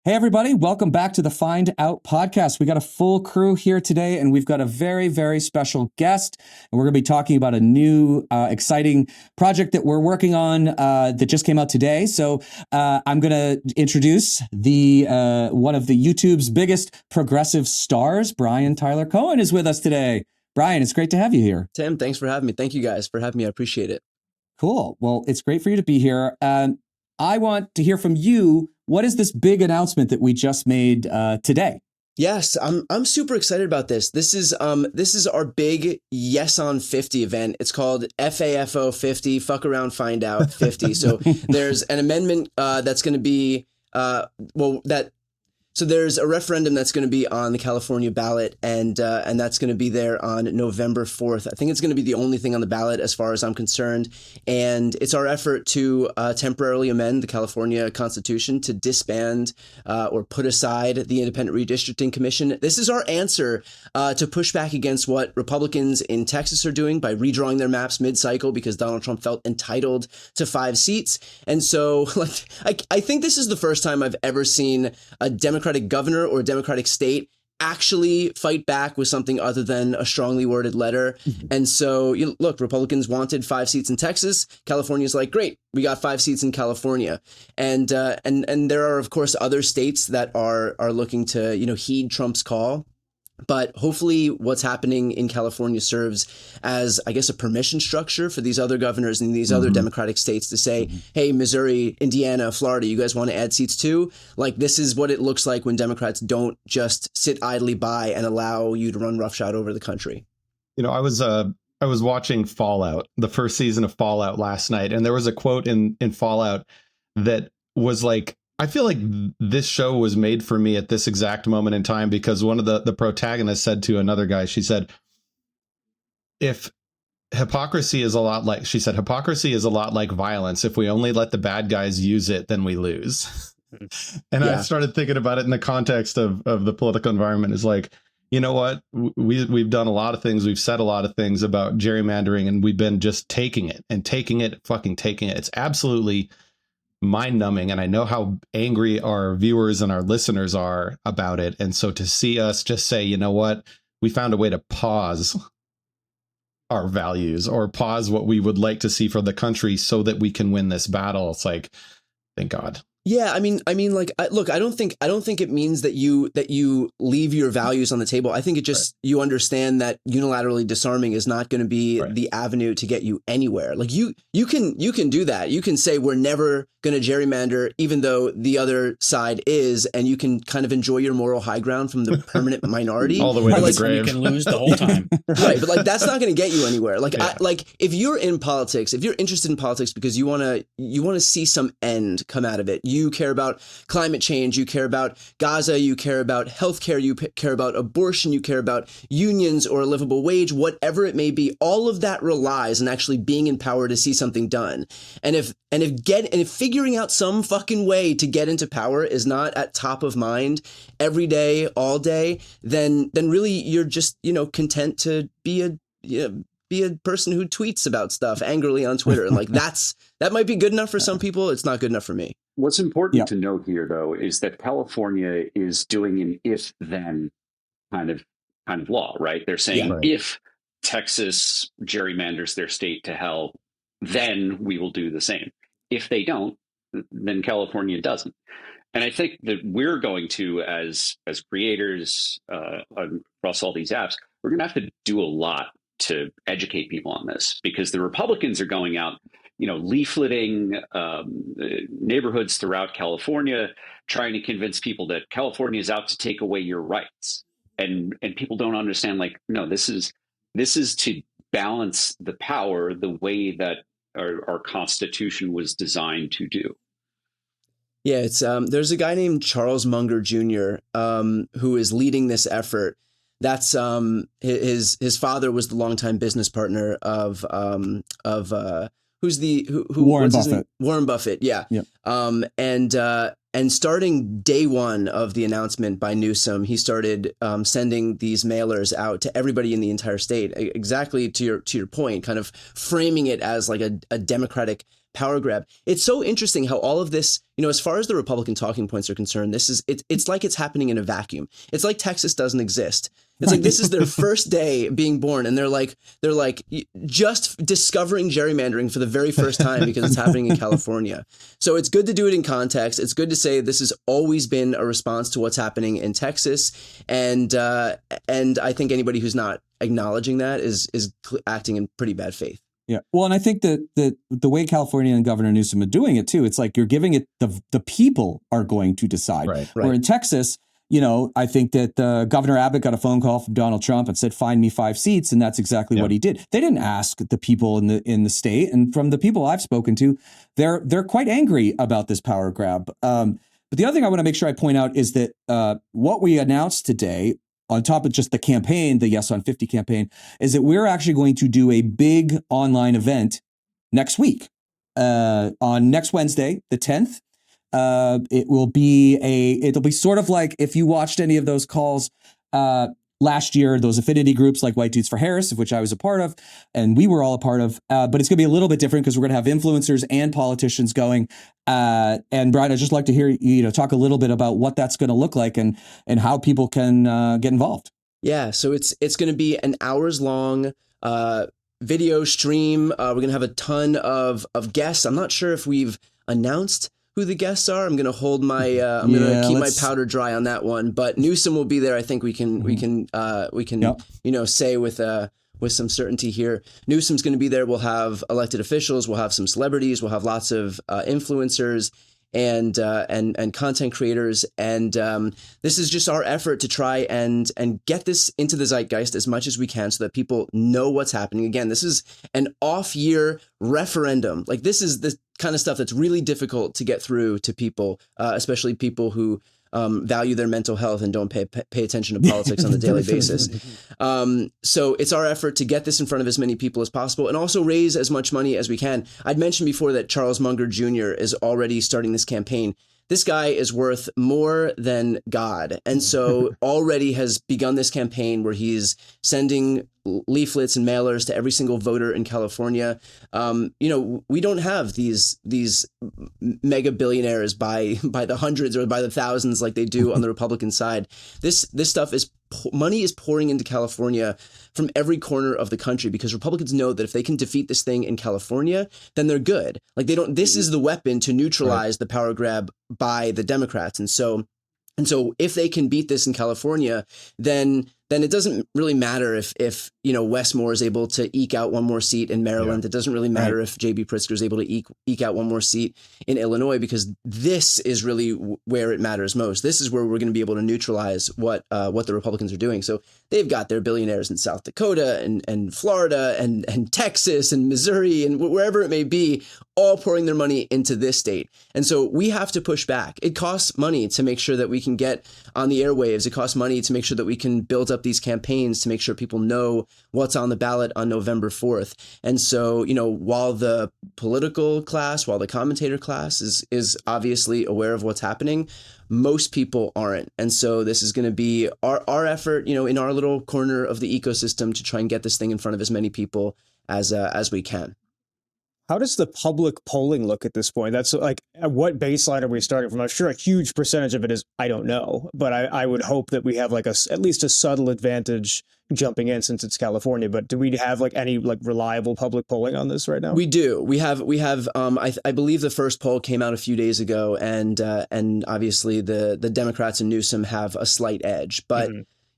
Hey, everybody. Welcome back to the Find Out podcast. We got a full crew here today, and we've got a very, very special guest. And we're going to be talking about a new, exciting project that we're working on that just came out today. So I'm going to introduce the one of the YouTube's biggest progressive stars, Tyler Cohen, is with us today. Brian, it's great to have you here. Tim, thanks for having me. Thank you guys for having me. I appreciate it. Cool. Well, it's great for you to be here. I want to hear from you. What is this big announcement that we just made today? Yes, I'm super excited about this. This is our big Yes on 50 event. It's called FAFO 50, Fuck Around Find Out 50. So there's an amendment that's going to be So there's a referendum that's going to be on the California ballot, and that's going to be there on November 4th. I think it's going to be the only thing on the ballot as far as I'm concerned. And it's our effort to temporarily amend the California Constitution to disband or put aside the Independent Redistricting Commission. This is our answer to push back against what Republicans in Texas are doing by redrawing their maps mid-cycle because Donald Trump felt entitled to 5 seats. And so I think this is the first time I've ever seen a Democratic governor or a Democratic state actually fight back with something other than a strongly worded letter. Mm-hmm. And so, look, Republicans wanted 5 seats in Texas. California's like, great, we got 5 seats in California. And there are, of course, other states that are looking to, heed Trump's call. But hopefully what's happening in California serves as, I guess, a permission structure for these other governors and these other Democratic states to say, hey, Missouri, Indiana, Florida, you guys want to add seats too? Like, this is what it looks like when Democrats don't just sit idly by and allow you to run roughshod over the country. I was watching Fallout, the first season of Fallout last night, and there was a quote in Fallout that was like, I feel like this show was made for me at this exact moment in time, because one of the protagonists said to another guy, she said, hypocrisy is a lot like violence. If we only let the bad guys use it, then we lose. And I started thinking about it in the context of the political environment. Is like, you know what? We've done a lot of things. We've said a lot of things about gerrymandering, and we've been just taking it. It's absolutely mind-numbing, and I know how angry our viewers and our listeners are about it. And so to see us just say, you know what, we found a way to pause our values or pause what we would like to see for the country so that we can win this battle. It's like, thank God. Yeah, I mean, like, look, I don't think it means that you leave your values on the table. I think it just you understand that unilaterally disarming is not going to be the avenue to get you anywhere. Like you can do that. You can say we're never going to gerrymander, even though the other side is, and you can kind of enjoy your moral high ground from the permanent minority all the way to the grave. You can lose the whole time, right? But like that's not going to get you anywhere. Like if you're in politics, if you're interested in politics because you want to see some end come out of it. You care about climate change, you care about Gaza, you care about healthcare, you care about abortion, you care about unions or a livable wage, whatever it may be. All of that relies on actually being in power to see something done. And if figuring out some fucking way to get into power is not at top of mind every day, all day, then really you're just, content to be a person who tweets about stuff angrily on Twitter. And like that might be good enough for some people. It's not good enough for me. What's important to note here, though, is that California is doing an if-then kind of law, right? They're saying if Texas gerrymanders their state to hell, then we will do the same. If they don't, then California doesn't. And I think that we're going to, as creators across all these apps, we're going to have to do a lot to educate people on this, because the Republicans are going out, leafleting neighborhoods throughout California, trying to convince people that California is out to take away your rights. And people don't understand, like, no, this is to balance the power the way that our Constitution was designed to do. Yeah, it's there's a guy named Charles Munger Jr. Who is leading this effort. That's his father was the longtime business partner of Warren Buffett. Warren Buffett, yeah. Yep. And starting day one of the announcement by Newsom, he started sending these mailers out to everybody in the entire state, exactly to your point, kind of framing it as like a democratic power grab. It's so interesting how all of this, as far as the Republican talking points are concerned, it's like it's happening in a vacuum. It's like Texas doesn't exist. It's like this is their first day being born, and they're like just discovering gerrymandering for the very first time because it's happening in California. So it's good to do it in context. It's good to say this has always been a response to what's happening in Texas, and I think anybody who's not acknowledging that is acting in pretty bad faith. Yeah. Well, and I think that the way California and Governor Newsom are doing it too, it's like you're giving it the people are going to decide. Right. Where in Texas, I think that Governor Abbott got a phone call from Donald Trump and said, "Find me 5 seats," and that's exactly what he did. They didn't ask the people in the state, and from the people I've spoken to, they're quite angry about this power grab. But the other thing I want to make sure I point out is that what we announced today, on top of just the campaign, the Yes on 50 campaign, is that we're actually going to do a big online event next week on next Wednesday, the 10th. It'll be sort of like if you watched any of those calls last year, those affinity groups like White Dudes for Harris, of which I was a part of, and we were all a part of. But it's going to be a little bit different because we're going to have influencers and politicians going. And Brian, I'd just like to hear you talk a little bit about what that's going to look like and how people can get involved. Yeah, so it's going to be an hours long video stream. We're going to have a ton of guests. I'm not sure if we've announced who the guests are. I'm going to hold my I'm going to keep my powder dry on that one, but Newsom will be there. I think we can say with some certainty here. Newsom's going to be there. We'll have elected officials, we'll have some celebrities, we'll have lots of influencers and content creators, and this is just our effort to try and get this into the zeitgeist as much as we can so that people know what's happening. Again, this is an off-year referendum. Like, this is the kind of stuff that's really difficult to get through to people, especially people who value their mental health and don't pay attention to politics on a daily basis. So it's our effort to get this in front of as many people as possible and also raise as much money as we can. I'd mentioned before that Charles Munger Jr. is already starting this campaign. This guy is worth more than God. And so already has begun this campaign where he's sending leaflets and mailers to every single voter in California. We don't have these mega billionaires by the hundreds or by the thousands like they do on the Republican side. This stuff is money is pouring into California from every corner of the country because Republicans know that if they can defeat this thing in California, then they're good. Like, this is the weapon to neutralize the power grab by the Democrats. And so if they can beat this in California, then it doesn't really matter if Wes Moore is able to eke out one more seat in Maryland. It doesn't really matter if J.B. Pritzker is able to eke out one more seat in Illinois, because this is really where it matters most. This is where we're going to be able to neutralize what the Republicans are doing. So they've got their billionaires in South Dakota and Florida and Texas and Missouri and wherever it may be, all pouring their money into this state. And so we have to push back. It costs money to make sure that we can get on the airwaves. It costs money to make sure that we can build up these campaigns to make sure people know what's on the ballot on November 4th. And so, while the political class, while the commentator class is obviously aware of what's happening, most people aren't. And so this is going to be our effort, in our little corner of the ecosystem to try and get this thing in front of as many people as we can. How does the public polling look at this point? That's like, what baseline are we starting from? I'm sure a huge percentage of it is, I don't know, but I would hope that we have at least a subtle advantage jumping in since it's California. But do we have any reliable public polling on this right now? We do. We have. I believe the first poll came out a few days ago, and obviously the Democrats and Newsom have a slight edge. But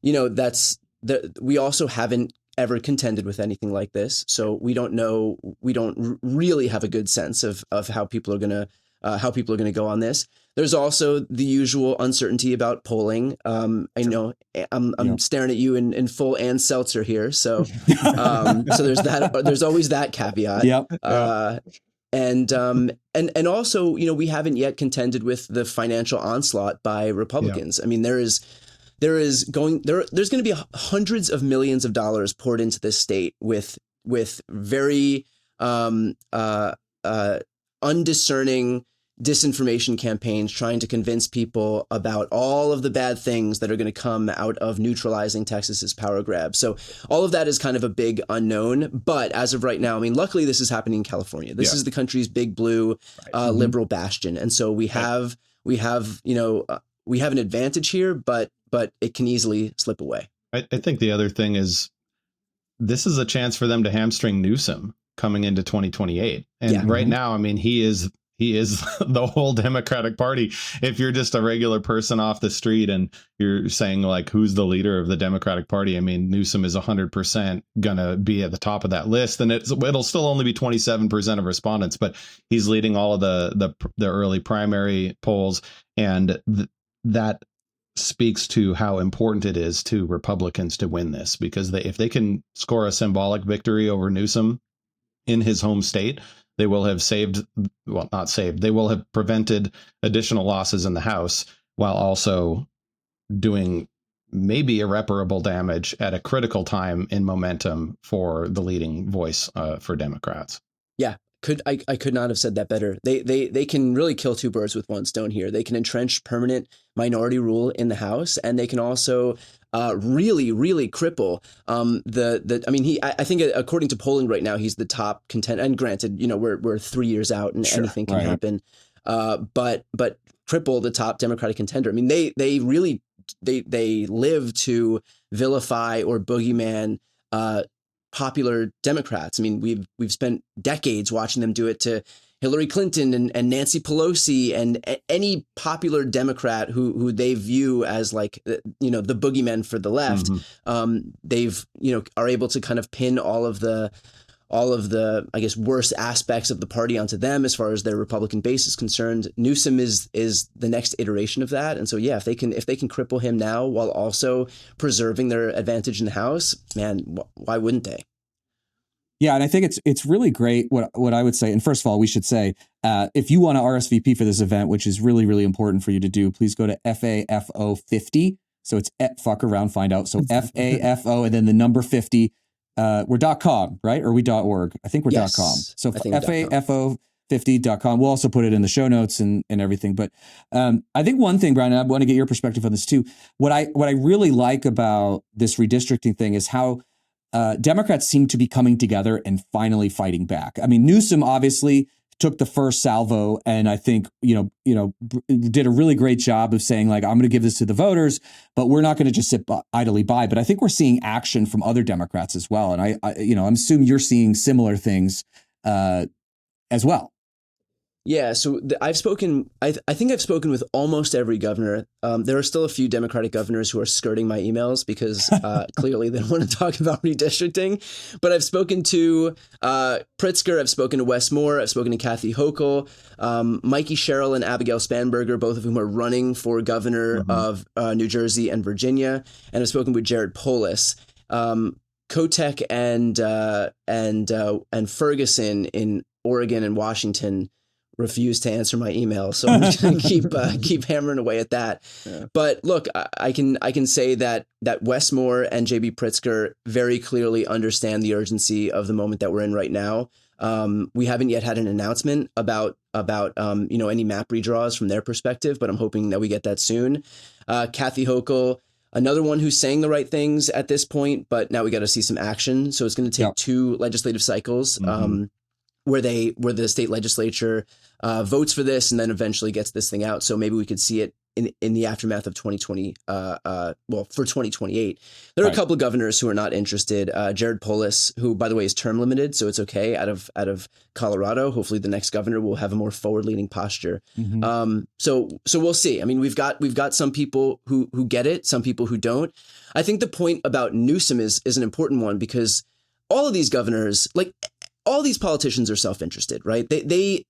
we also haven't ever contended with anything like this, so we don't know. We don't really have a good sense of how people are gonna go on this. There's also the usual uncertainty about polling. I know I'm staring at you in full Ann Seltzer here, so so there's that. There's always that caveat. Yep. And also, we haven't yet contended with the financial onslaught by Republicans. I mean, there's going to be hundreds of millions of dollars poured into this state with very undiscerning disinformation campaigns trying to convince people about all of the bad things that are going to come out of neutralizing Texas's power grab. So all of that is kind of a big unknown. But as of right now, I mean, luckily this is happening in California. This is the country's big blue liberal bastion. And so we have we have an advantage here, but it can easily slip away. I think the other thing is this is a chance for them to hamstring Newsom coming into 2028. And right now, I mean, he is the whole Democratic Party. If you're just a regular person off the street and you're saying like, who's the leader of the Democratic Party? I mean, Newsom is 100% going to be at the top of that list, and it'll still only be 27% of respondents, but he's leading all of the early primary polls. And that speaks to how important it is to Republicans to win this, because if they can score a symbolic victory over Newsom in his home state, they will have they will have prevented additional losses in the House, while also doing maybe irreparable damage at a critical time in momentum for the leading voice for Democrats. Yeah. I could not have said that better. They can really kill two birds with one stone here. They can entrench permanent minority rule in the House, and they can also really cripple I think according to polling right now, he's the top contender. And granted, we're 3 years out and anything can happen. But cripple the top Democratic contender. I mean, they really live to vilify or boogeyman popular Democrats. I mean, we've spent decades watching them do it to Hillary Clinton and Nancy Pelosi and any popular Democrat who they view as like, the boogeymen for the left. They've, are able to kind of pin all of the, I guess, worst aspects of the party onto them as far as their Republican base is concerned. Newsom is the next iteration of that. And so, yeah, if they can cripple him now while also preserving their advantage in the House, man, why wouldn't they? Yeah, and I think it's really great what I would say. And first of all, we should say, if you want to RSVP for this event, which is really, really important for you to do, please go to FAFO 50. So it's fuck around, find out. So FAFO and then the number 50. We're .com, right? Or are we .org? I think we're .com. So FAFO50.com. We'll also put it in the show notes and everything. But I think one thing, Brian, I want to get your perspective on this too. What I really like about this redistricting thing is how Democrats seem to be coming together and finally fighting back. I mean, Newsom obviously took the first salvo, and I think did a really great job of saying like, I'm going to give this to the voters, but we're not going to just sit idly by. But I think we're seeing action from other Democrats as well, and I'm assuming you're seeing similar things as well. Yeah, so I've spoken. I think I've spoken with almost every governor. There are still a few Democratic governors who are skirting my emails because clearly they don't want to talk about redistricting. But I've spoken to Pritzker. I've spoken to Wes Moore. I've spoken to Kathy Hochul, Mikey Sherrill, and Abigail Spanberger, both of whom are running for governor of New Jersey and Virginia. And I've spoken with Jared Polis. Kotek and Ferguson in Oregon and Washington refused to answer my email, so I'm just going to keep hammering away at that. Yeah. But look, I can say that Wes Moore and JB Pritzker very clearly understand the urgency of the moment that we're in right now. We haven't yet had an announcement about any map redraws from their perspective, but I'm hoping that we get that soon. Kathy Hochul, another one who's saying the right things at this point, but now we got to see some action. So it's going to take 2 legislative cycles. Where the state legislature votes for this and then eventually gets this thing out. So maybe we could see it in the aftermath of 2020. For 2028, there are a couple of governors who are not interested. Jared Polis, who by the way is term limited, so it's okay, out of Colorado. Hopefully the next governor will have a more forward leaning posture. So we'll see. I mean, we've got some people who get it, some people who don't. I think the point about Newsom is an important one, because all of these governors, like, all these politicians are self-interested, right? They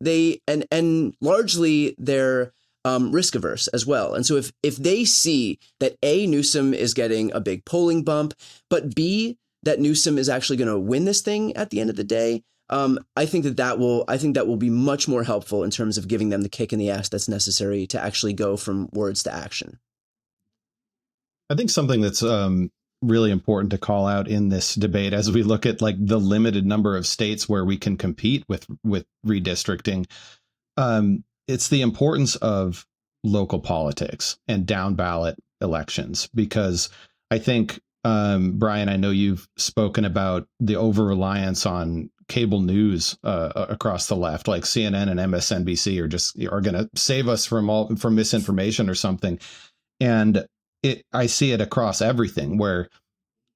largely they're risk averse as well. And so if they see that A, Newsom is getting a big polling bump, but B, that Newsom is actually going to win this thing at the end of the day, I think that will be much more helpful in terms of giving them the kick in the ass that's necessary to actually go from words to action. I think something that's really important to call out in this debate, as we look at like the limited number of states where we can compete with redistricting. it's the importance of local politics and down ballot elections, because I think, Brian, I know you've spoken about the over reliance on cable news across the left, like CNN and MSNBC are going to save us from misinformation or something. And I see it across everything, where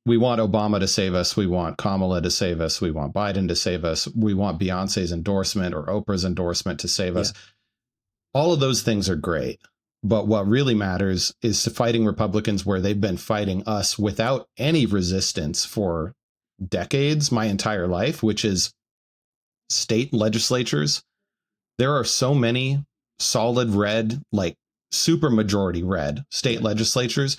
we want Obama to save us, we want Kamala to save us, we want Biden to save us, we want Beyonce's endorsement or Oprah's endorsement to save us. All of those things are great. But what really matters is fighting Republicans where they've been fighting us without any resistance for decades, my entire life, which is state legislatures. There are so many solid red, like super majority red state legislatures.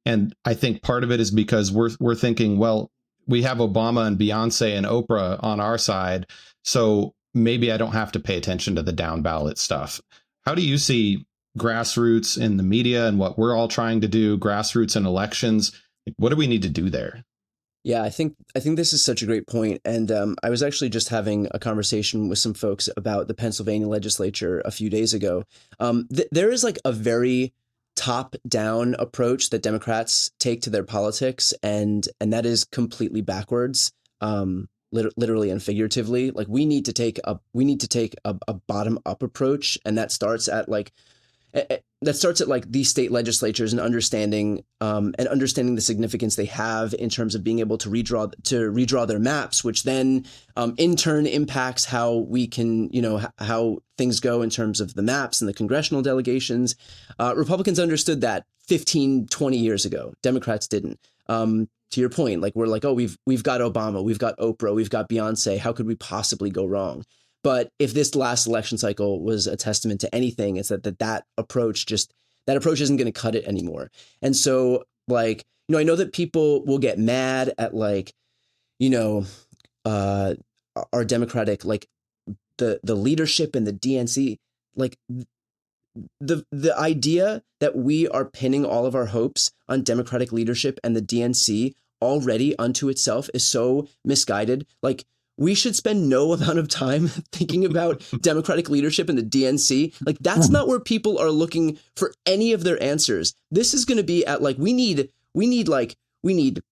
And I think part of it is because we're thinking, well, we have Obama and Beyonce and Oprah on our side, so maybe I don't have to pay attention to the down ballot stuff. How do you see grassroots in the media and what we're all trying to do, grassroots in elections? What do we need to do there? Yeah, I think this is such a great point. And I was actually just having a conversation with some folks about the Pennsylvania legislature a few days ago. There is like a very top-down approach that Democrats take to their politics, and that is completely backwards, literally and figuratively. Like we need to take a bottom-up approach, and that starts at like these state legislatures and understanding the significance they have in terms of being able to redraw their maps, which then in turn impacts how we can, how things go in terms of the maps and the congressional delegations. Republicans understood that 15, 20 years ago. Democrats didn't. To your point, like we're like, oh, we've got Obama, we've got Oprah, we've got Beyonce. How could we possibly go wrong? But if this last election cycle was a testament to anything, it's that approach isn't going to cut it anymore. And so, like, I know that people will get mad at our Democratic, like the leadership and the DNC, like the idea that we are pinning all of our hopes on Democratic leadership and the DNC already unto itself is so misguided. Like, we should spend no amount of time thinking about Democratic leadership and the DNC. Like, that's not where people are looking for any of their answers. This is going to be at like, we need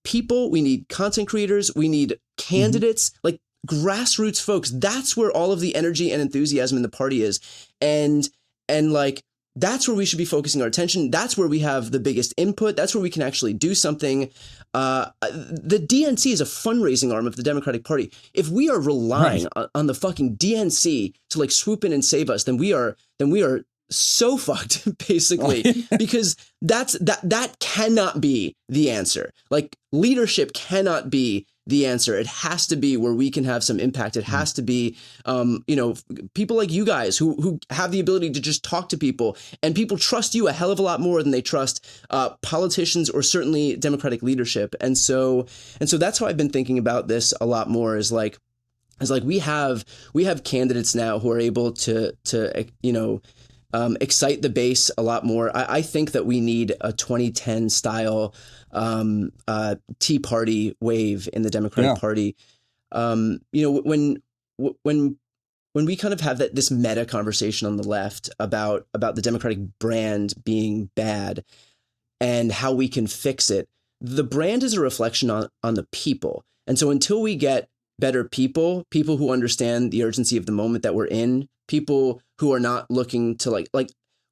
people, we need content creators, we need candidates, like grassroots folks. That's where all of the energy and enthusiasm in the party is. And like, that's where we should be focusing our attention. That's where we have the biggest input. That's where we can actually do something. The DNC is a fundraising arm of the Democratic Party. If we are relying on the fucking DNC to like swoop in and save us, then we are so fucked, basically, because that cannot be the answer. Like, leadership cannot be the answer. It has to be where we can have some impact. It has to be, people like you guys who have the ability to just talk to people, and people trust you a hell of a lot more than they trust politicians or certainly Democratic leadership. And so that's how I've been thinking about this a lot more, is like we have candidates now who are able to excite the base a lot more. I think that we need a 2010 style Tea Party wave in the Democratic Party. When we kind of have this meta conversation on the left about the Democratic brand being bad and how we can fix it, the brand is a reflection on the people. And so until we get better people who understand the urgency of the moment that we're in, people who are not looking to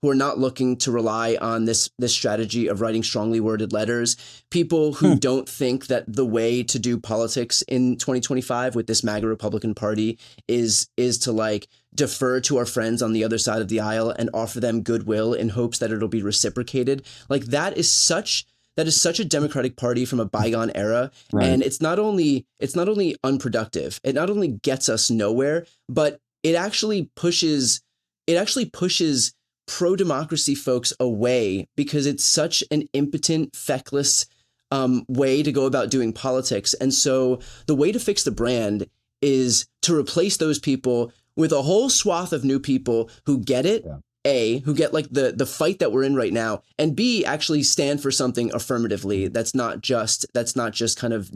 who are not looking to rely on this strategy of writing strongly worded letters, people who don't think that the way to do politics in 2025 with this MAGA Republican Party is to like defer to our friends on the other side of the aisle and offer them goodwill in hopes that it'll be reciprocated. Like, that is such a Democratic Party from a bygone era. Right. And it's not only unproductive, it not only gets us nowhere, but it actually pushes pro-democracy folks away, because it's such an impotent, feckless way to go about doing politics. And so the way to fix the brand is to replace those people with a whole swath of new people who get it A, who get like the fight that we're in right now, and B, actually stand for something affirmatively that's not just kind of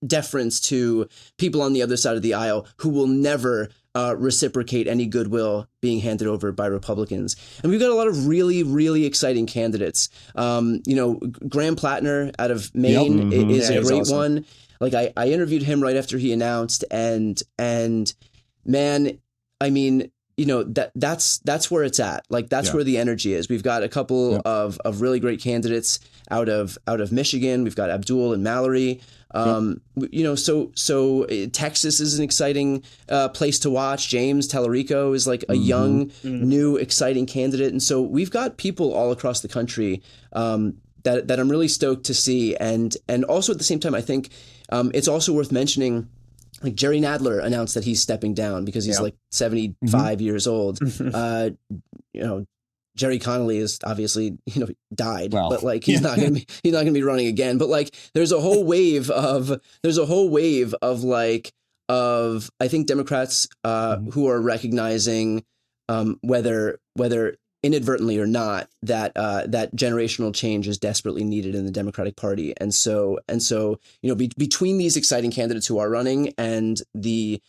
deference to people on the other side of the aisle who will never reciprocate any goodwill being handed over by Republicans. And we've got a lot of really, really exciting candidates. Graham Plattner out of Maine is a great one. Like I interviewed him right after he announced, and man, I mean, that's where it's at. Like that's where the energy is. We've got a couple of really great candidates out of Michigan. We've got Abdul and Mallory. So Texas is an exciting place to watch. James Tallarico is like a young, new, exciting candidate. And so we've got people all across the country that I'm really stoked to see. And also at the same time, I think it's also worth mentioning, like Jerry Nadler announced that he's stepping down because he's like 75 years old. Jerry Connolly is obviously, died, but like he's not going to be running again. But like there's a whole wave of I think Democrats who are recognizing whether inadvertently or not that generational change is desperately needed in the Democratic Party. And so between these exciting candidates who are running and the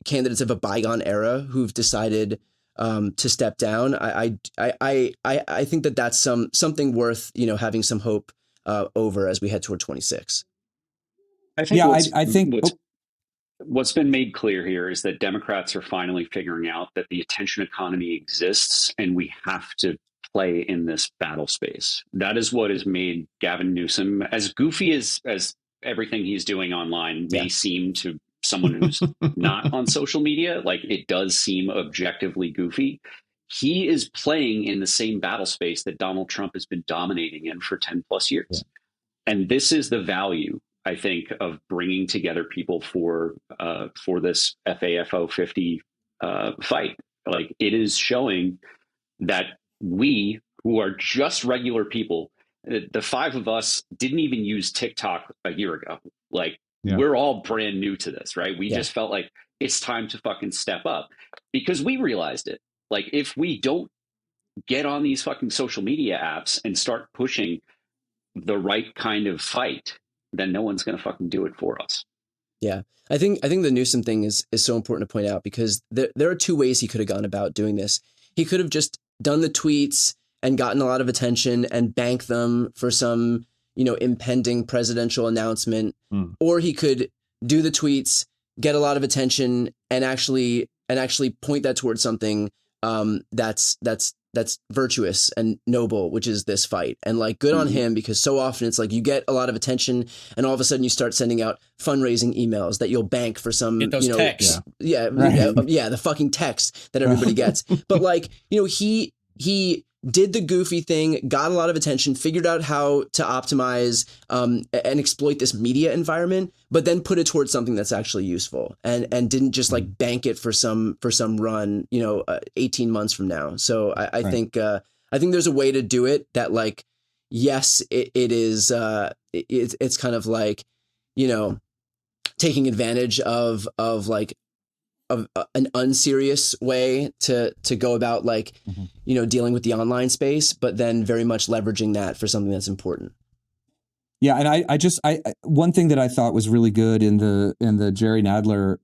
candidates of a bygone era who've decided to step down, I think that's something worth having some hope over as we head toward 26. I think what's been made clear here is that Democrats are finally figuring out that the attention economy exists and we have to play in this battle space. That is what has made Gavin Newsom, as goofy as everything he's doing online may seem to someone who's not on social media, like it does seem objectively goofy. He is playing in the same battle space that Donald Trump has been dominating in for 10 plus years. Yeah. And this is the value, I think, of bringing together people for this FAFO 50 fight. Like it is showing that we, who are just regular people, the five of us didn't even use TikTok a year ago. Like we're all brand new to this, right? We just felt like it's time to fucking step up because we realized it. Like if we don't get on these fucking social media apps and start pushing the right kind of fight, then no one's going to fucking do it for us. Yeah. I think the Newsom thing is so important to point out because there are two ways he could have gone about doing this. He could have just done the tweets and gotten a lot of attention and banked them for some, impending presidential announcement, or he could do the tweets, get a lot of attention and actually point that towards something that's virtuous and noble, which is this fight. And like good on him, because so often it's like you get a lot of attention and all of a sudden you start sending out fundraising emails that you'll bank for some texts. The fucking text that everybody gets. But like, he did the goofy thing, got a lot of attention, figured out how to optimize and exploit this media environment, but then put it towards something that's actually useful and didn't just like bank it for some run, 18 months from now. So I think there's a way to do it that like, yes, it is it's kind of like, taking advantage of an unserious way to go about like, dealing with the online space, but then very much leveraging that for something that's important. Yeah. And I one thing that I thought was really good in the Jerry Nadler,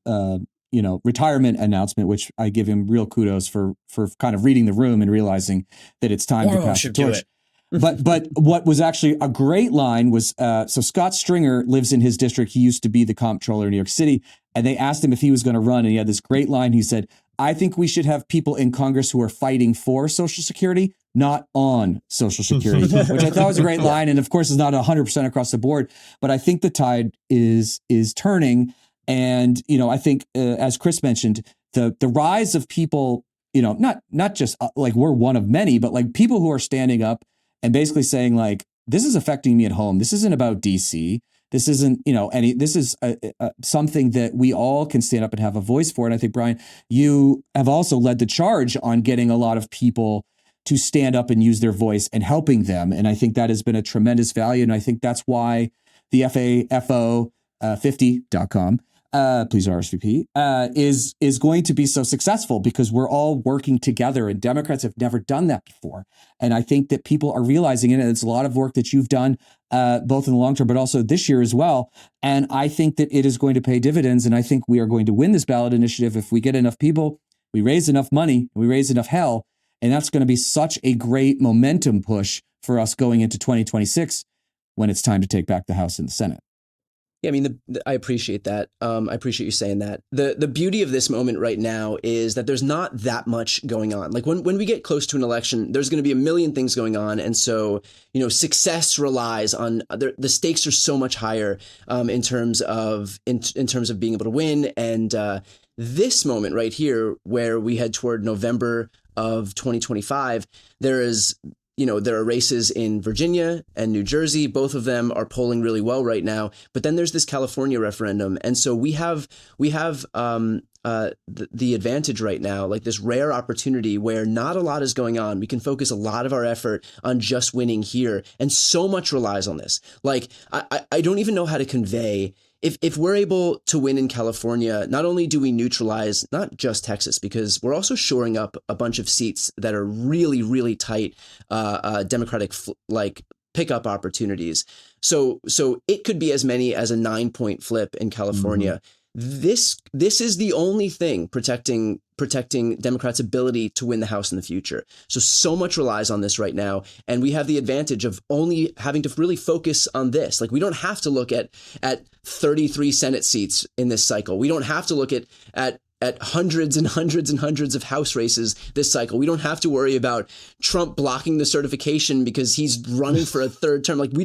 retirement announcement, which I give him real kudos for kind of reading the room and realizing that it's time to pass the torch. But what was actually a great line was, so Scott Stringer lives in his district. He used to be the comptroller in New York City. And they asked him if he was going to run. And he had this great line. He said, I think we should have people in Congress who are fighting for Social Security, not on Social Security, which I thought was a great line. And of course, it's not 100% across the board. But I think the tide is turning. And, I think, as Chris mentioned, the rise of people, not just like we're one of many, but like people who are standing up and basically saying like, this is affecting me at home. This isn't about DC. This isn't, this is something that we all can stand up and have a voice for. And I think, Brian, you have also led the charge on getting a lot of people to stand up and use their voice and helping them. And I think that has been a tremendous value. And I think that's why the FAFO50.com please RSVP, is going to be so successful because we're all working together, and Democrats have never done that before. And I think that people are realizing it. And it's a lot of work that you've done, both in the long term, but also this year as well. And I think that it is going to pay dividends. And I think we are going to win this ballot initiative if we get enough people, we raise enough money, we raise enough hell. And that's going to be such a great momentum push for us going into 2026 when it's time to take back the House and the Senate. Yeah, I mean, I appreciate that. I appreciate you saying that. The beauty of this moment right now is that there's not that much going on. Like when we get close to an election, there's going to be a million things going on. And so, success relies on the stakes are so much higher in terms of in terms of being able to win. And this moment right here, where we head toward November of 2025, there are races in Virginia and New Jersey. Both of them are polling really well right now. But then there's this California referendum. And so we have the advantage right now, like this rare opportunity where not a lot is going on. We can focus a lot of our effort on just winning here. And so much relies on this. Like, I don't even know how to convey. If we're able to win in California, not only do we neutralize not just Texas, because we're also shoring up a bunch of seats that are really, really tight Democratic pickup opportunities. So it could be as many as a 9-point flip in California. Mm-hmm. This is the only thing protecting Democrats' ability to win the House in the future. So much relies on this right now. And we have the advantage of only having to really focus on this. Like, we don't have to look at 33 Senate seats in this cycle. We don't have to look at hundreds and hundreds and hundreds of House races this cycle. We don't have to worry about Trump blocking the certification because he's running for a third term. Like, we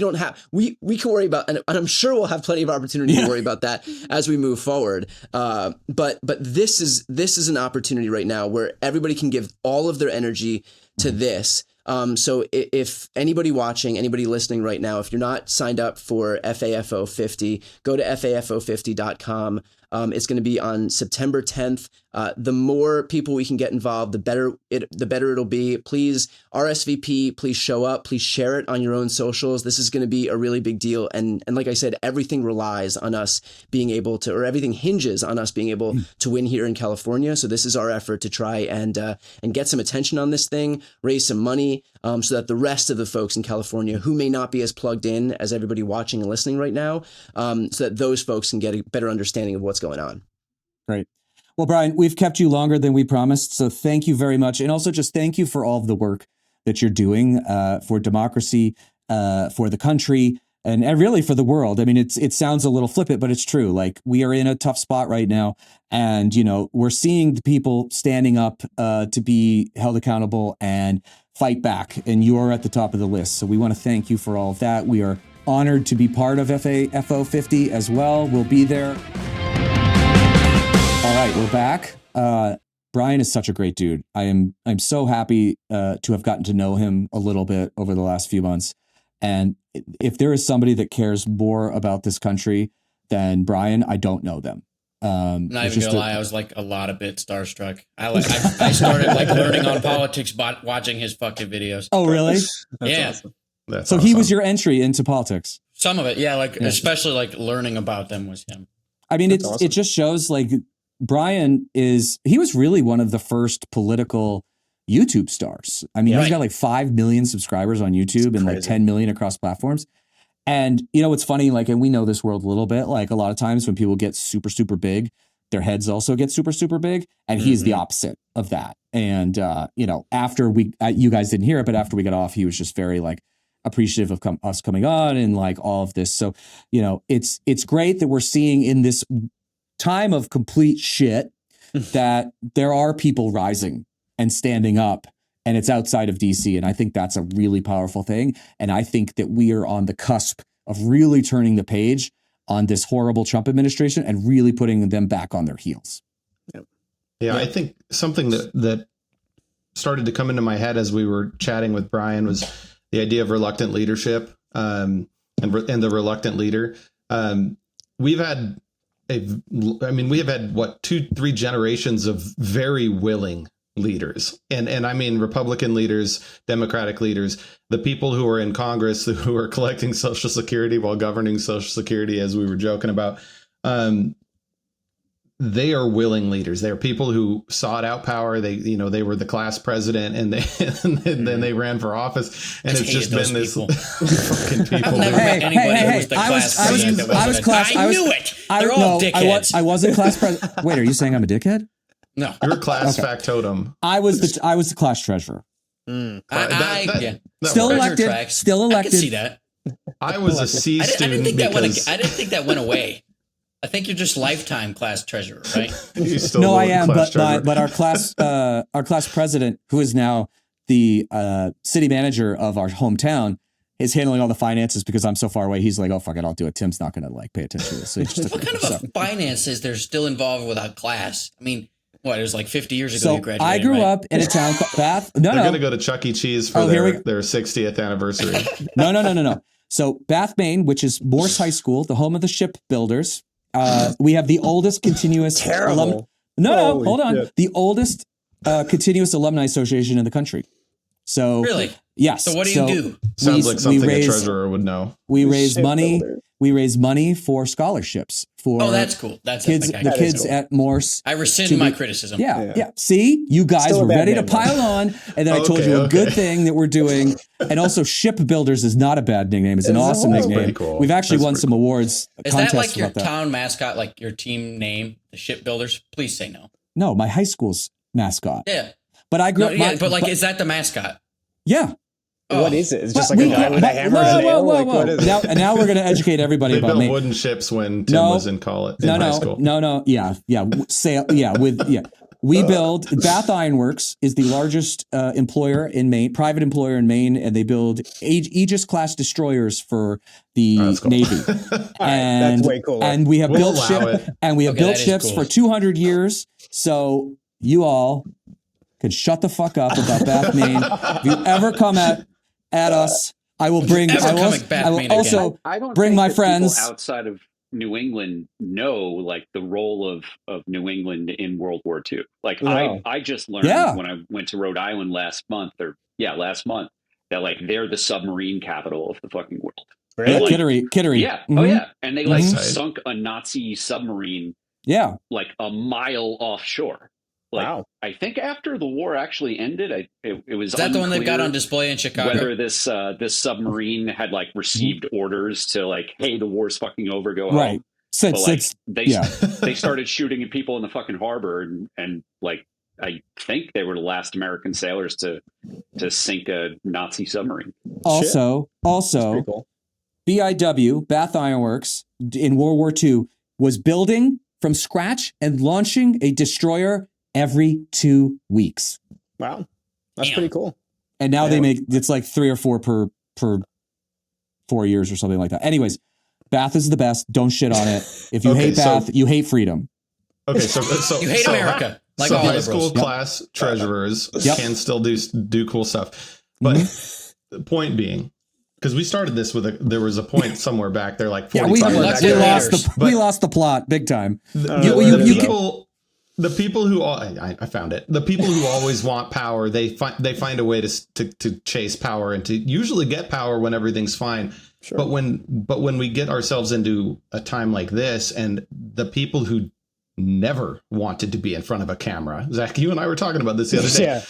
can worry about, and I'm sure we'll have plenty of opportunity to worry about that as we move forward. But this is an opportunity right now where everybody can give all of their energy to this. So if anybody watching, anybody listening right now, if you're not signed up for FAFO 50, go to FAFO50.com. It's going to be on September 10th. The more people we can get involved, the better it'll be. Please RSVP, please show up, please share it on your own socials. This is going to be a really big deal. And like I said, everything relies on us being able to, or everything hinges on us being able to win here in California. So this is our effort to try and get some attention on this thing, raise some money, so that the rest of the folks in California who may not be as plugged in as everybody watching and listening right now, so that those folks can get a better understanding of what's going on. Great. Well, Brian, we've kept you longer than we promised, so thank you very much. And also just thank you for all of the work that you're doing for democracy, for the country, and really for the world. I mean, it sounds a little flippant, but it's true. Like, we are in a tough spot right now, and, we're seeing the people standing up to be held accountable and fight back, and you are at the top of the list. So we want to thank you for all of that. We are honored to be part of FAFO 50 as well. We'll be there. All right, we're back. Brian is such a great dude. I'm so happy to have gotten to know him a little bit over the last few months. And if there is somebody that cares more about this country than Brian, I don't know them. Not even gonna lie, I was like a lot of bit starstruck. I started like learning on politics watching his fucking videos. Oh, really? Yeah. Awesome. That's So awesome. he was your entry into politics. Some of it, yeah. Like especially like learning about them was him. I mean, That's awesome. it just shows like Brian he was really one of the first political YouTube stars. I mean, he's got like 5 million subscribers on YouTube and like 10 million across platforms. And it's funny, like, and we know this world a little bit, like a lot of times when people get super, super big, their heads also get super, super big. And he's the opposite of that. And, after you guys didn't hear it, but after we got off, he was just very like appreciative of us coming on and like all of this. So, it's great that we're seeing in this time of complete shit that there are people rising and standing up, and it's outside of DC. And I think that's a really powerful thing. And I think that we are on the cusp of really turning the page on this horrible Trump administration and really putting them back on their heels. Yeah, I think something that started to come into my head as we were chatting with Brian was the idea of reluctant leadership and the reluctant leader. We have had 2-3 generations of very willing leaders. And I mean, Republican leaders, Democratic leaders, the people who are in Congress who are collecting Social Security while governing Social Security, as we were joking about. they are willing leaders. They are people who sought out power. They, they were the class president, and then they ran for office. And it's just been this fucking people. I've never met anybody who was the class president. I knew it. They're all dickheads. I wasn't class president. Wait, are you saying I'm a dickhead? No, you're a class factotum. I was the class treasurer. Still elected. I can see that. I was a C student. I didn't think that went away. I think you're just lifetime class treasurer, right? No, I am, but our class president, who is now the city manager of our hometown, is handling all the finances because I'm so far away. He's like, oh fuck it, I'll do it. Tim's not going to pay attention to this. So what kind of finance is there still involved without class? I mean, what, it was like 50 years ago you graduated, I grew up in a town called Bath. They're going to go to Chuck E. Cheese for their 60th anniversary. No. So Bath, Maine, which is Morse High School, the home of the shipbuilders. We have the oldest continuous hold on. Shit. The oldest continuous alumni association in the country. So really? Yes. So what do you do? Sounds like something a treasurer would know. We raise money. We raise money for scholarships for that's cool. That's kids. The kids cool. At Morse. I rescind my criticism. Yeah. See, you guys were ready to pile on, and then I told you a good thing that we're doing. And also, shipbuilders is not a bad nickname. It's an awesome nickname. Cool. We've actually won some awards. Is that like your town mascot, like your team name, the shipbuilders? Please say no. No, my high school's mascot. Yeah. But I grew up. Is that the mascot? Yeah. What is it? It's just like a guy with a hammer and a nail? What is it? Now we're going to educate everybody about me. They built wooden ships when Tim was in college. High school. No. Yeah. We build, Bath Iron Works is the largest employer in Maine, private employer in Maine, and they build Aegis class destroyers for the Navy. And that's way cooler. And we have built ships for 200 years. So you all could shut the fuck up about Bath, Maine. If you ever come at us, I will bring. I will also bring my friends outside of New England know like the role of New England in World War II. Like I just learned when I went to Rhode Island last month that like they're the submarine capital of the fucking world. Really? Like, Kittery. Yeah. Mm-hmm. Oh yeah. And they like sunk a Nazi submarine. Yeah. Like a mile offshore. Like, wow. I think after the war actually ended, it was. Is that the one they've got on display in Chicago? Whether this submarine had like received orders to like, hey, the war's fucking over, go home. They started shooting at people in the fucking harbor, and like I think they were the last American sailors to sink a Nazi submarine. Also, cool. BIW, Bath Iron Works, in World War II was building from scratch and launching a destroyer every 2 weeks. Wow. That's pretty cool. And now they make, it's like 3 or 4 per 4 years or something like that. Anyways, Bath is the best. Don't shit on it. If you hate Bath, you hate freedom. Okay, so you hate America. Like so all high school class treasurers can still do cool stuff. But the point being, because we started this with there was a point somewhere back there, like 45 we lost the plot big time. The people who I found it. The people who always want power, they find a way to chase power and to usually get power when everything's fine. Sure. But when we get ourselves into a time like this, and the people who never wanted to be in front of a camera, Zach, you and I were talking about this the other day.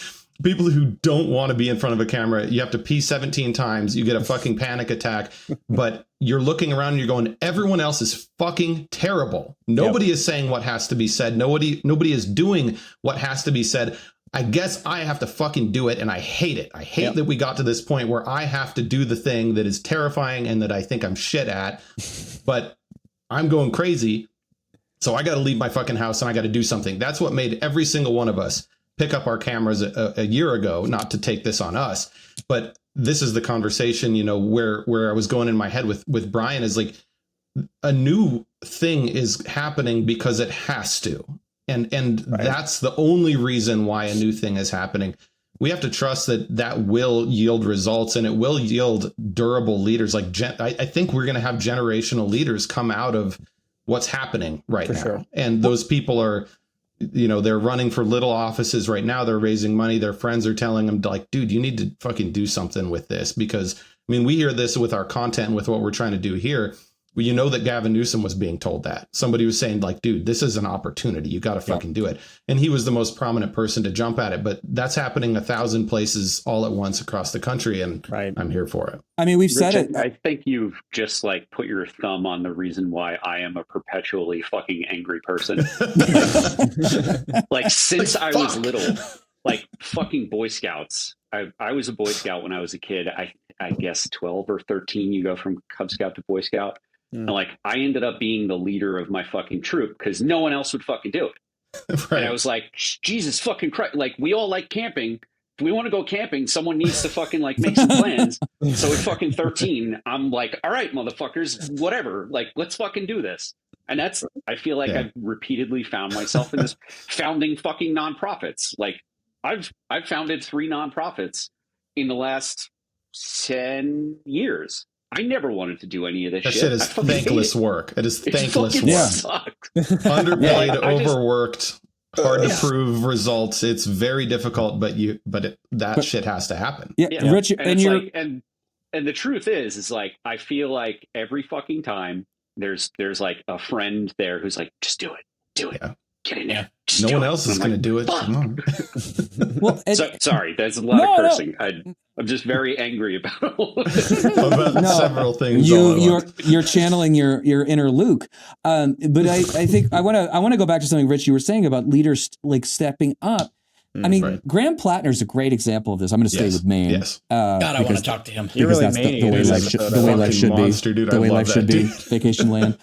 People who don't want to be in front of a camera, you have to pee 17 times, you get a fucking panic attack, but you're looking around and you're going, everyone else is fucking terrible. Nobody is saying what has to be said. Nobody is doing what has to be said. I guess I have to fucking do it, and I hate it. I hate that we got to this point where I have to do the thing that is terrifying and that I think I'm shit at, but I'm going crazy, so I got to leave my fucking house and I got to do something. That's what made every single one of us pick up our cameras a year ago, not to take this on us, but this is the conversation, where I was going in my head with Brian, is like a new thing is happening because it has to. And that's the only reason why a new thing is happening. We have to trust that will yield results, and it will yield durable leaders. Like I think we're going to have generational leaders come out of what's happening right now. Sure. And those people are, they're running for little offices right now. They're raising money. Their friends are telling them, like, dude, you need to fucking do something with this. Because, we hear this with our content, with what we're trying to do here. you know that Gavin Newsom was being told that. Somebody was saying like, dude, this is an opportunity. You got to fucking do it. And he was the most prominent person to jump at it. But that's happening 1,000 places all at once across the country. And I'm here for it. I mean, we've said it. I think you've just like put your thumb on the reason why I am a perpetually fucking angry person. Like since I was little, like fucking Boy Scouts. I was a Boy Scout when I was a kid. I guess 12 or 13, you go from Cub Scout to Boy Scout. And like, I ended up being the leader of my fucking troop because no one else would fucking do it. Right. And I was like, Jesus fucking Christ. Like, we all like camping. If we want to go camping, someone needs to fucking like make some plans. So at fucking 13, I'm like, all right, motherfuckers, whatever. Like, let's fucking do this. And I feel like I've repeatedly found myself in this founding fucking nonprofits. Like, I've founded 3 nonprofits in the last 10 years. I never wanted to do any of this shit. That shit is thankless work. It is thankless work. Sucked. Underpaid, overworked, hard to prove results. It's very difficult, but shit has to happen. Yeah. Rich, and the truth is like, I feel like every fucking time there's like a friend there who's like, just do it. Yeah. Get in there. No one else is going to do it. Come on. Well, sorry, that's a lot of cursing. I'm just very angry about several things. You're channeling your inner Luke. But I think I want to go back to something, Rich, you were saying about leaders like stepping up. I mean, Graham Plattner is a great example of this. I'm going to stay with Maine. Yes. God, I want to talk to him. You're really the way life should be. Dude, the way life should be. Vacation land.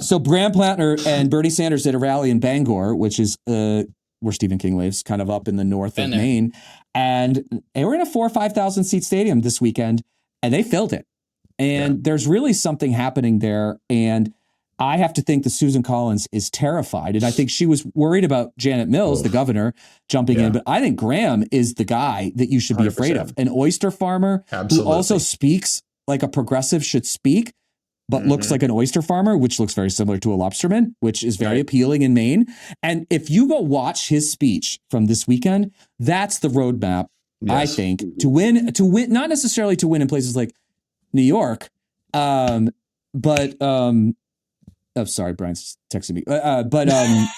So Graham Plattner and Bernie Sanders did a rally in Bangor, which is where Stephen King lives, kind of up in the north of Maine. And they were in a 4,000 or 5,000 seat stadium this weekend, and they filled it. And there's really something happening there. And I have to think that Susan Collins is terrified. And I think she was worried about Janet Mills, the governor, jumping in. But I think Graham is the guy that you should be 100%. Afraid of. An oyster farmer who also speaks like a progressive should speak, but looks like an oyster farmer, which looks very similar to a lobsterman, which is very appealing in Maine. And if you go watch his speech from this weekend, that's the roadmap, I think, to win, not necessarily to win in places like New York, but oh, sorry, Brian's texting me.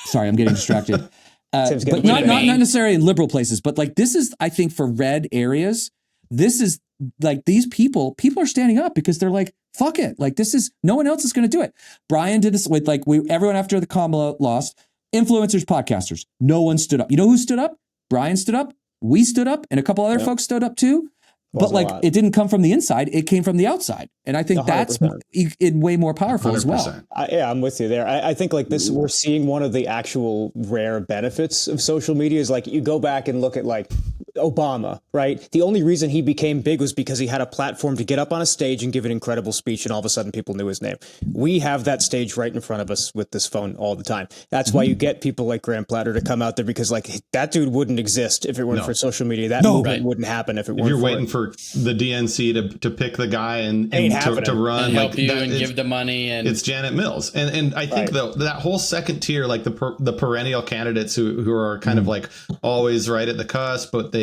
Sorry, I'm getting distracted. But not necessarily in liberal places, but like this is, I think, for red areas, this is like these people are standing up because they're like, fuck it. Like this is, no one else is going to do it. Brian did this with like everyone after the Kamala lost, influencers, podcasters. No one stood up. You know who stood up? Brian stood up. We stood up, and a couple other folks stood up too. But like it didn't come from the inside, it came from the outside. And I think 100%. That's way more powerful 100%. As well. I'm with you there. I think like this, we're seeing one of the actual rare benefits of social media is like you go back and look at like Obama, right? The only reason he became big was because he had a platform to get up on a stage and give an incredible speech, and all of a sudden people knew his name. We have that stage right in front of us with this phone all the time. That's why you get people like Graham Platter to come out there, because like that dude wouldn't exist if it weren't for social media. That movement wouldn't happen if it weren't. You're waiting for the DNC to pick the guy and to run and help you and give the money, and it's Janet Mills. And I think that whole second tier, like the perennial candidates who are kind of like always right at the cusp, but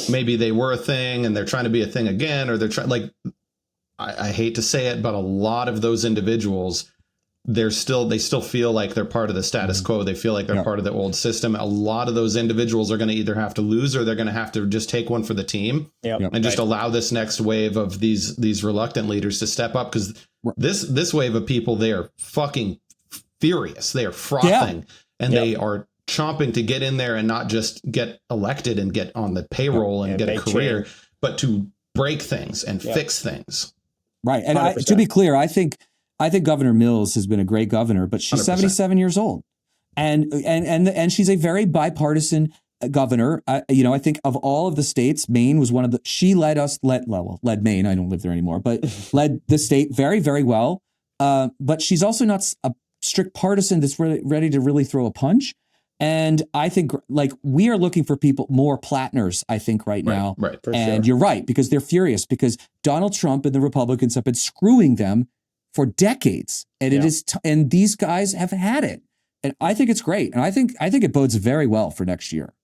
maybe they were a thing and they're trying to be a thing again, or they're trying, like, I hate to say it, but a lot of those individuals, they still feel like they're part of the status quo. They feel like they're part of the old system. A lot of those individuals are going to either have to lose, or they're going to have to just take one for the team and just allow this next wave of these reluctant leaders to step up. Because this wave of people, they are fucking furious. They are frothing and they are chomping to get in there and not just get elected and get on the payroll and get a career, but to break things and fix things. Right. And to be clear, I think Governor Mills has been a great governor, but she's 100%. 77 years old, and she's a very bipartisan governor. I think of all of the states, Maine was one of she led Maine. I don't live there anymore, but led the state very, very well. But she's also not a strict partisan that's really ready to really throw a punch. And I think like we are looking for people, more Plattners, I think right now. Right. And you're right, because they're furious because Donald Trump and the Republicans have been screwing them for decades. And it is, and these guys have had it. And I think it's great. And I think it bodes very well for next year.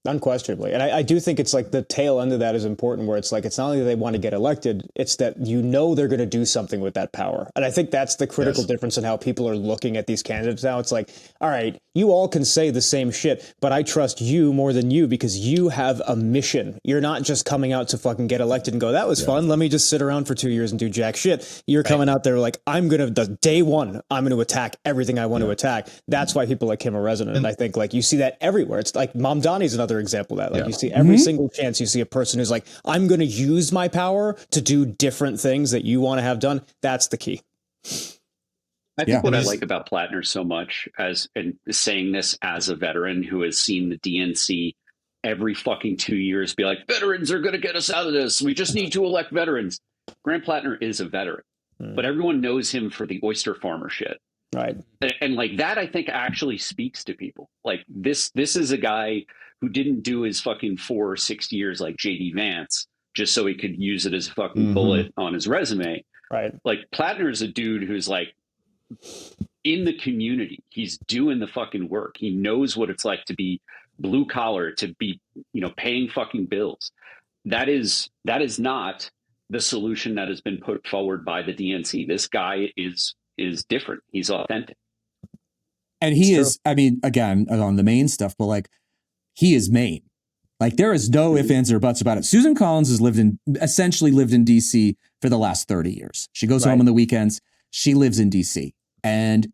Unquestionably. And I do think it's like the tail end of that is important, where it's like, it's not only that they want to get elected, it's that they're going to do something with that power. And I think that's the critical difference in how people are looking at these candidates now. It's like, all right, you all can say the same shit, but I trust you more than you because you have a mission. You're not just coming out to fucking get elected and go, that was fun. Let me just sit around for 2 years and do jack shit. You're coming out there like, day one, I'm going to attack everything I want to attack. That's why people like him are resonant. And I think like you see that everywhere. It's like Mamdani's another example of that. Like you see every single chance you see a person who's like, I'm going to use my power to do different things that you want to have done. That's the key. I think what I like about Plattner so much, and saying this as a veteran who has seen the DNC every fucking 2 years be like, veterans are going to get us out of this. We just need to elect veterans. Grant Plattner is a veteran, but everyone knows him for the oyster farmer shit. Right. And like that, I think actually speaks to people. Like this is a guy who didn't do his fucking 4 or 6 years like JD Vance just so he could use it as a fucking bullet on his resume. Right. Like Plattner is a dude who's like in the community. He's doing the fucking work. He knows what it's like to be blue collar, to be, paying fucking bills. That is not the solution that has been put forward by the DNC. This guy is different. He's authentic. And he is, I mean, again, on the Maine stuff, but like, he is Maine. Like, there is no ifs, ands, or buts about it. Susan Collins has essentially lived in DC for the last 30 years. She goes home on the weekends. She lives in DC. And,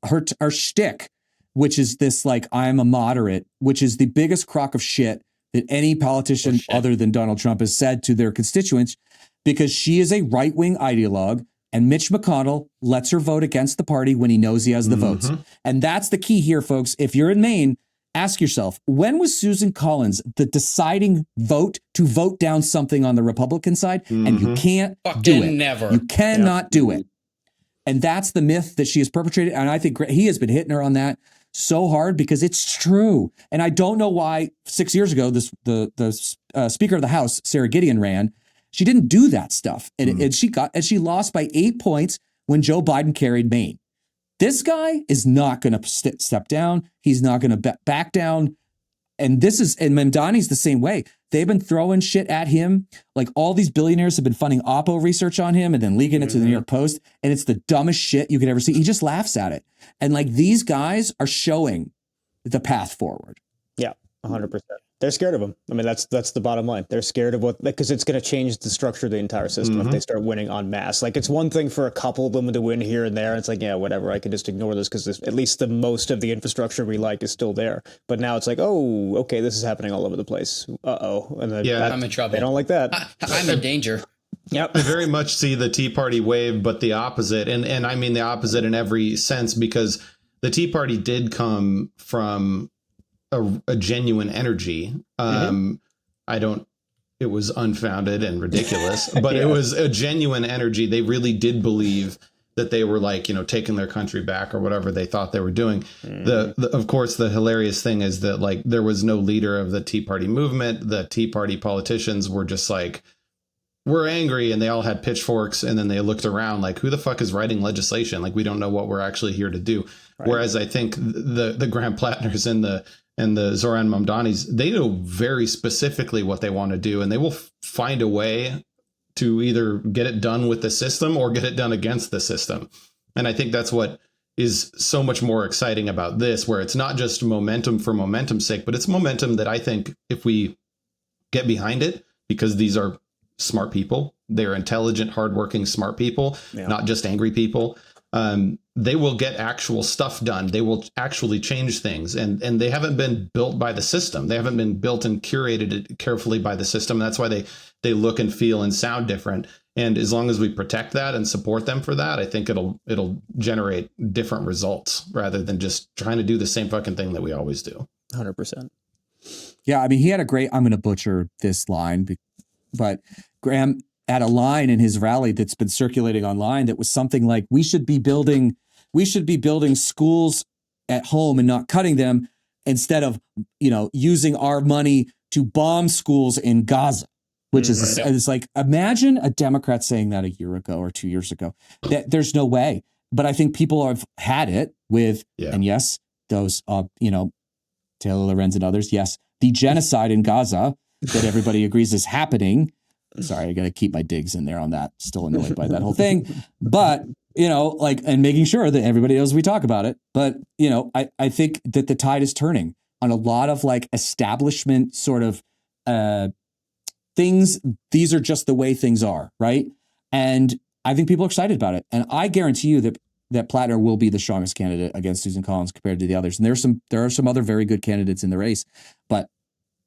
her shtick, which is this, like, I'm a moderate, which is the biggest crock of shit that any politician other than Donald Trump has said to their constituents, because she is a right-wing ideologue. And Mitch McConnell lets her vote against the party when he knows he has the votes. And that's the key here, folks. If you're in Maine, ask yourself, when was Susan Collins the deciding vote to vote down something on the Republican side? And you can't do it. Never. You cannot do it. And that's the myth that she has perpetrated. And I think he has been hitting her on that so hard because it's true. And I don't know why 6 years ago, the Speaker of the House, Sarah Gideon, ran. She didn't do that stuff. And she lost by 8 points when Joe Biden carried Maine. This guy is not going to step down. He's not going to back down. And Mamdani's the same way. They've been throwing shit at him. Like, all these billionaires have been funding Oppo research on him and then leaking it to the New York Post. And it's the dumbest shit you could ever see. He just laughs at it. And like, these guys are showing the path forward. Yeah, 100%. They're scared of him. I mean, that's the bottom line. They're scared of because it's going to change the structure of the entire system if they start winning en masse. Like, it's one thing for a couple of them to win here and there. It's like, yeah, whatever. I can just ignore this because at least the most of the infrastructure we like is still there. But now it's like, oh, okay, this is happening all over the place. Uh-oh. And then I'm in trouble. They don't like that. I'm in danger. Yep. I very much see the Tea Party wave, but the opposite. And I mean the opposite in every sense, because the Tea Party did come from a genuine energy. It was unfounded and ridiculous, but it was a genuine energy. They really did believe that they were like, taking their country back or whatever they thought they were doing. Of course, the hilarious thing is that, like, there was no leader of the Tea Party movement. The Tea Party politicians were just like, we're angry, and they all had pitchforks, and then they looked around like, who the fuck is writing legislation? Like, we don't know what we're actually here to do. Right. Whereas I think the Grant Plattners and the Zoran Mamdanis, they know very specifically what they want to do, and they will find a way to either get it done with the system or get it done against the system. And I think that's what is so much more exciting about this, where it's not just momentum for momentum's sake, but it's momentum that I think if we get behind it, because these are smart people, they're intelligent, hardworking, smart people, not just angry people. They will get actual stuff done. They will actually change things. And they haven't been built by the system. They haven't been built and curated carefully by the system. That's why they look and feel and sound different. And as long as we protect that and support them for that, I think it'll generate different results rather than just trying to do the same fucking thing that we always do. 100%. Yeah, I mean, he had a great, I'm going to butcher this line, but Graham had a line in his rally that's been circulating online that was something like, we should be building schools at home and not cutting them, instead of, using our money to bomb schools in Gaza, which is, it's like, imagine a Democrat saying that a year ago or 2 years ago. There's no way. But I think people have had it with, and yes, those, Taylor Lorenz and others, yes, the genocide in Gaza that everybody agrees is happening. Sorry, I got to keep my digs in there on that. Still annoyed by that whole thing. But, and making sure that everybody knows we talk about it. But, I think that the tide is turning on a lot of like establishment sort of things. These are just the way things are, right? And I think people are excited about it. And I guarantee you that Plattner will be the strongest candidate against Susan Collins compared to the others. And there are some other very good candidates in the race, but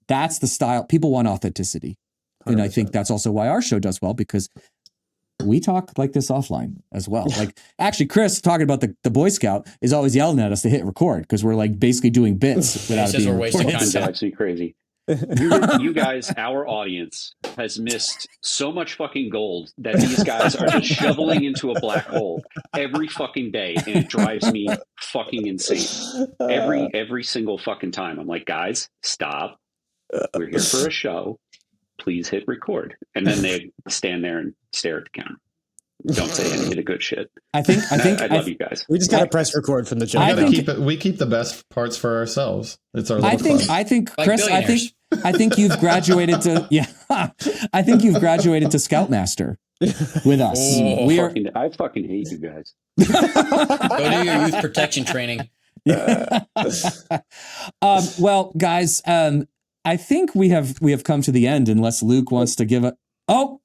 that's the style. People want authenticity. 100%. And I think that's also why our show does well, because we talk like this offline as well. Like actually Chris talking about the Boy Scout is always yelling at us to hit record because we're like basically doing bits without it being recorded. It's actually crazy. You guys, our audience, has missed so much fucking gold that these guys are just shoveling into a black hole every fucking day, and it drives me fucking insane. Every single fucking time. I'm like, guys, stop. We're here for a show. Please hit record. And then they stand there and stare at the camera. Don't say any of the good shit. I love you guys. We just gotta press record from the jump. We keep the best parts for ourselves. It's our little club. I think Chris, I think you've graduated to I think you've graduated to Scoutmaster with us. I fucking hate you guys. Go do your youth protection training. Well, guys, I think we have come to the end, unless Luke wants to give a. Oh,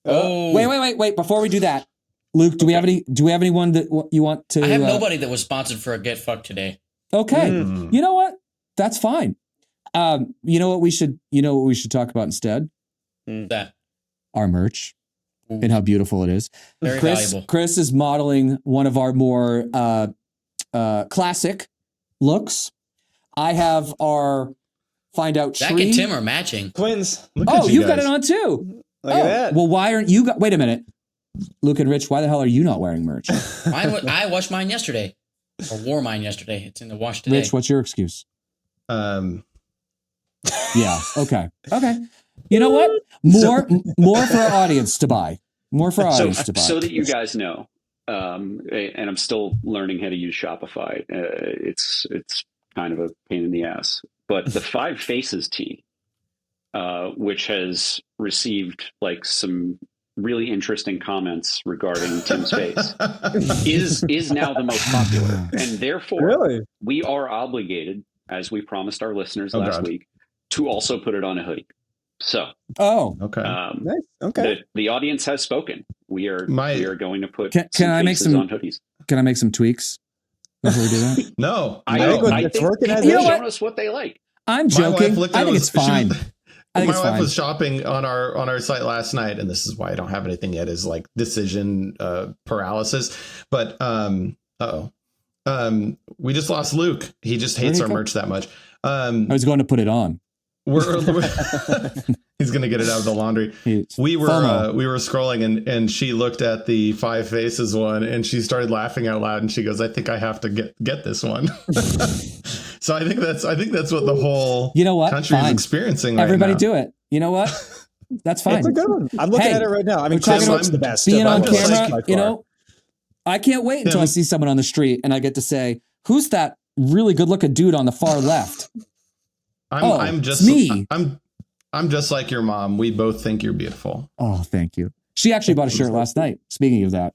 wait! Before we do that, Luke, do we have anyone that you want to? I have nobody that was sponsored for a Get Fucked today. Okay, You know what? That's fine. You know what we should talk about instead? That our merch. Ooh. And how beautiful it is. Very valuable. Chris is modeling one of our more classic looks. I have our Find Out Tree. Zach and Tim are matching. Twins. You've got it on too. Look at that. Well, why aren't you? Wait a minute. Luke and Rich, why the hell are you not wearing merch? I washed mine yesterday. Or wore mine yesterday. It's in the wash today. Rich, what's your excuse? Yeah. Okay. You know what? More for our audience to buy. More for our audience to buy. So that you guys know, and I'm still learning how to use Shopify. It's kind of a pain in the ass. But the Five Faces team, which has received like some really interesting comments regarding Tim's face, is now the most popular, and therefore we are obligated, as we promised our listeners last week, to also put it on a hoodie. So, okay, nice. Okay. The audience has spoken. We are going to put can I make some on hoodies. Can I make some tweaks before we do that? No, I think they've shown us what they like. I'm joking. I think it's fine. My wife was shopping on our site last night, and this is why I don't have anything yet, is like decision paralysis. But we just lost Luke. He just hates our merch that much. I was going to put it on. He's going to get it out of the laundry. We were scrolling, and she looked at the Five Faces one, and she started laughing out loud, and she goes, "I think I have to get this one." So I think that's what the whole country is experiencing right Everybody now. do it. You know what? That's fine. It's a good one. I'm looking at it right now. I mean, Chris looks the best. Being on camera, I can't wait until I see someone on the street and I get to say, "Who's that really good-looking dude on the far left?" I'm just me. I'm just like your mom. We both think you're beautiful. Oh, thank you. She actually bought a shirt last night. Speaking of that,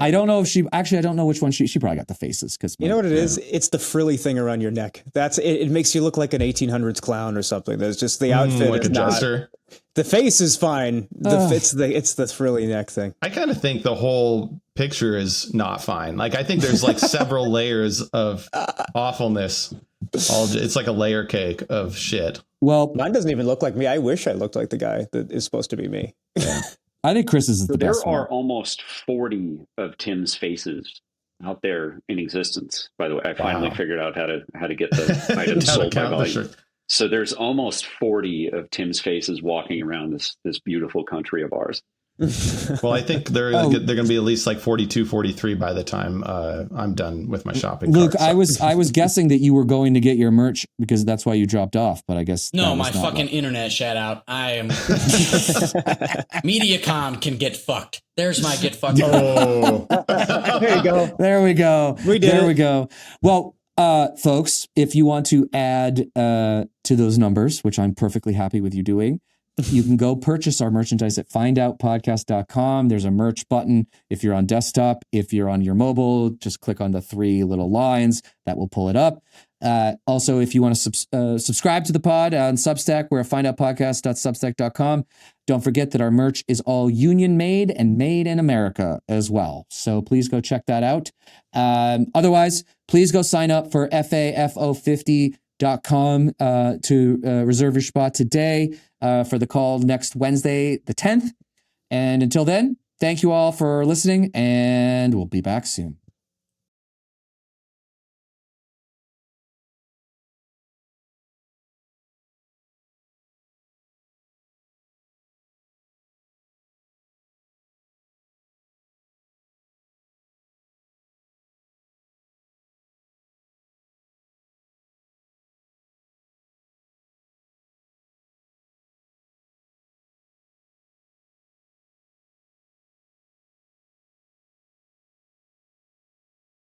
I don't know if I don't know which one she probably got the faces because you know what it is. It's the frilly thing around your neck. That's it. It makes you look like an 1800s clown or something. There's just the outfit like is a jester. The face is fine. It's the frilly neck thing. I kind of think the whole picture is not fine. Like I think there's like several layers of awfulness. It's like a layer cake of shit. Well, mine doesn't even look like me. I wish I looked like the guy that is supposed to be me. Yeah. I think Chris's is the best. There are almost 40 of Tim's faces out there in existence. By the way, I finally figured out how to get the items sold by volume. So there's almost 40 of Tim's faces walking around this beautiful country of ours. Well, I think they're going to be at least like 42, 43 by the time I'm done with my shopping. Luke, cart, so. I was guessing that you were going to get your merch because that's why you dropped off, but I guess no, my fucking internet shout out. I am Mediacom can get fucked. There's my get fucked. Oh, there you go. There we go. We did. There we go. Well, Folks, if you want to add to those numbers, which I'm perfectly happy with you doing, you can go purchase our merchandise at findoutpodcast.com. There's a merch button if you're on desktop. If you're on your mobile, just click on the 3 little lines. That will pull it up. Also, if you want to subscribe to the pod on Substack, we're at findoutpodcast.substack.com. Don't forget that our merch is all union made and made in America as well. So please go check that out. Otherwise, please go sign up for FAFO50.com to reserve your spot today for the call next Wednesday, the 10th. And until then, thank you all for listening, and we'll be back soon.